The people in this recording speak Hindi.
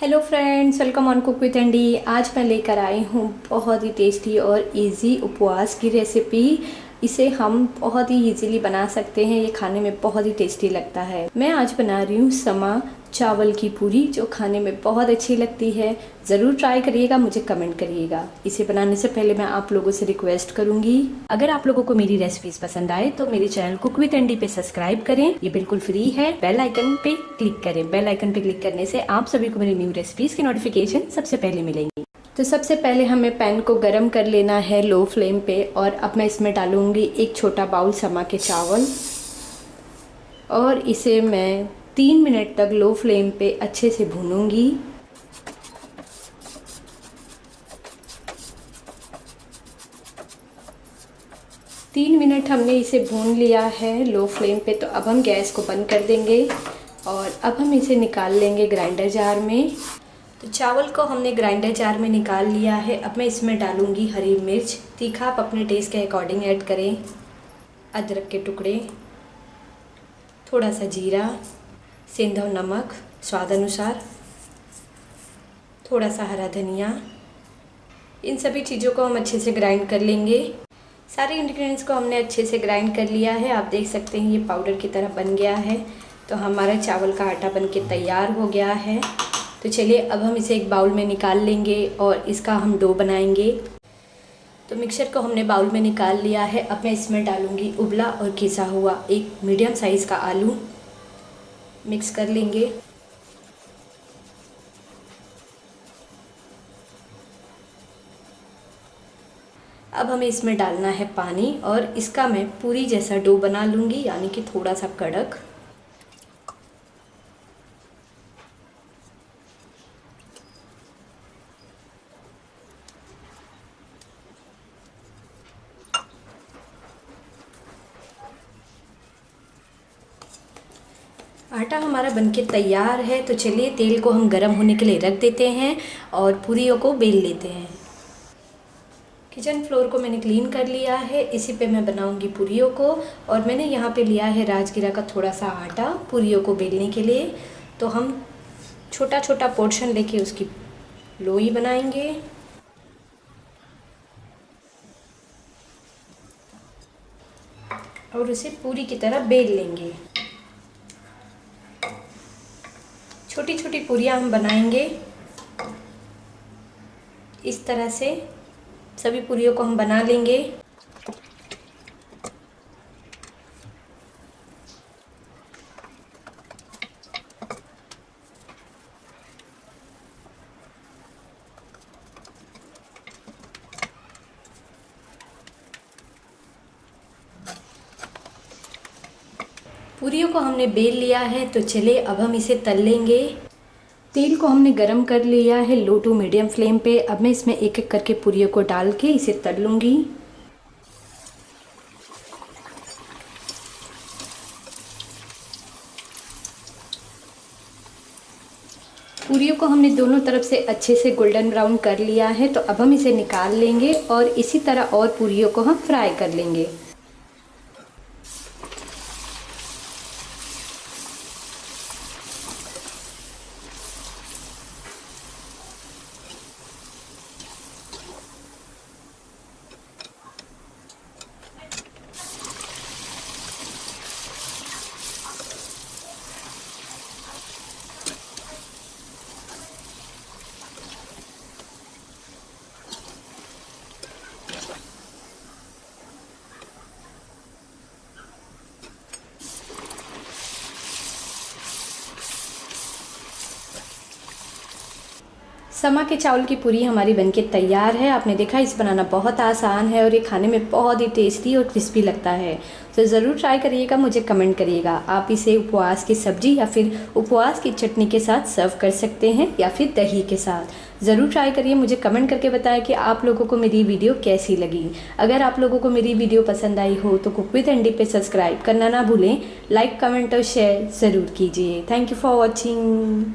Hello friends, welcome on cook with Andy. आज मैं लेकर आई हूँ बहुत ही टेस्टी और इजी उपवास की रेसिपी। इसे हम बहुत ही इजीली बना सकते हैं। ये खाने में बहुत ही टेस्टी लगता है। मैं आज बना रही हूँ समा चावल की पूरी, जो खाने में बहुत अच्छी लगती है। ज़रूर ट्राई करिएगा, मुझे कमेंट करिएगा। इसे बनाने से पहले मैं आप लोगों से रिक्वेस्ट करूंगी, अगर आप लोगों को मेरी रेसिपीज पसंद आए तो मेरे चैनल कुक विथ एंडी पे सब्सक्राइब करें। ये बिल्कुल फ्री है। बेल आइकन पे क्लिक करें। बेल आइकन पे क्लिक करने से आप सभी को मेरी न्यू रेसिपीज की नोटिफिकेशन सबसे पहले मिलेंगी। तो सबसे पहले हमें पैन को गरम कर लेना है लो फ्लेम पे। और अब मैं इसमें डालूंगी एक छोटा बाउल समा के चावल, और इसे मैं 3 मिनट तक लो फ्लेम पे अच्छे से भूनूंगी। तीन मिनट हमने इसे भून लिया है लो फ्लेम पे। तो अब हम गैस को बंद कर देंगे और अब हम इसे निकाल लेंगे ग्राइंडर जार में। तो चावल को हमने ग्राइंडर जार में निकाल लिया है। अब मैं इसमें डालूंगी हरी मिर्च। तीखा आप अपने टेस्ट के अकॉर्डिंग ऐड करें। अदरक के टुकड़े, थोड़ा सा जीरा, सेंधा नमक स्वाद अनुसार, थोड़ा सा हरा धनिया। इन सभी चीज़ों को हम अच्छे से ग्राइंड कर लेंगे। सारे इंग्रेडिएंट्स को हमने अच्छे से ग्राइंड कर लिया है। आप देख सकते हैं ये पाउडर की तरह बन गया है। तो हमारा चावल का आटा बन के तैयार हो गया है। तो चलिए अब हम इसे एक बाउल में निकाल लेंगे और इसका हम डो बनाएंगे। तो मिक्सचर को हमने बाउल में निकाल लिया है। अब मैं इसमें डालूंगी उबला और घिसा हुआ एक मीडियम साइज़ का आलू। मिक्स कर लेंगे। अब हमें इसमें डालना है पानी और इसका मैं पूरी जैसा डो बना लूँगी, यानी कि थोड़ा सा कड़क। आटा हमारा बनके तैयार है। तो चलिए तेल को हम गरम होने के लिए रख देते हैं और पूरियों को बेल लेते हैं। किचन फ्लोर को मैंने क्लीन कर लिया है। इसी पे मैं बनाऊंगी पूरियों को। और मैंने यहाँ पे लिया है राजगिरा का थोड़ा सा आटा पूरियों को बेलने के लिए। तो हम छोटा छोटा पोर्शन लेके उसकी लोई बनाएंगे। और उसे पूरी की तरह बेल लेंगे। छोटी छोटी पूरियाँ हम बनाएंगे। इस तरह से सभी पूरियों को हम बना लेंगे। पूरियों को हमने बेल लिया है। तो चलिए अब हम इसे तल लेंगे। तेल को हमने गरम कर लिया है लो टू मीडियम फ्लेम पे। अब मैं इसमें एक एक करके पूरियों को डाल के इसे तल लूँगी। पूरियों को हमने दोनों तरफ से अच्छे से गोल्डन ब्राउन कर लिया है। तो अब हम इसे निकाल लेंगे और इसी तरह और पूरियों को हम फ्राई कर लेंगे। समा के चावल की पूरी हमारी बनके तैयार है। आपने देखा इसे बनाना बहुत आसान है और ये खाने में बहुत ही टेस्टी और क्रिस्पी लगता है। तो ज़रूर ट्राई करिएगा, मुझे कमेंट करिएगा। आप इसे उपवास की सब्जी या फिर उपवास की चटनी के साथ सर्व कर सकते हैं या फिर दही के साथ। ज़रूर ट्राई करिए, मुझे कमेंट करके बताएं कि आप लोगों को मेरी वीडियो कैसी लगी। अगर आप लोगों को मेरी वीडियो पसंद आई हो तो कुक विथ एंडी पे सब्सक्राइब करना ना भूलें। लाइक, कमेंट और शेयर ज़रूर कीजिए। Thank you for watching.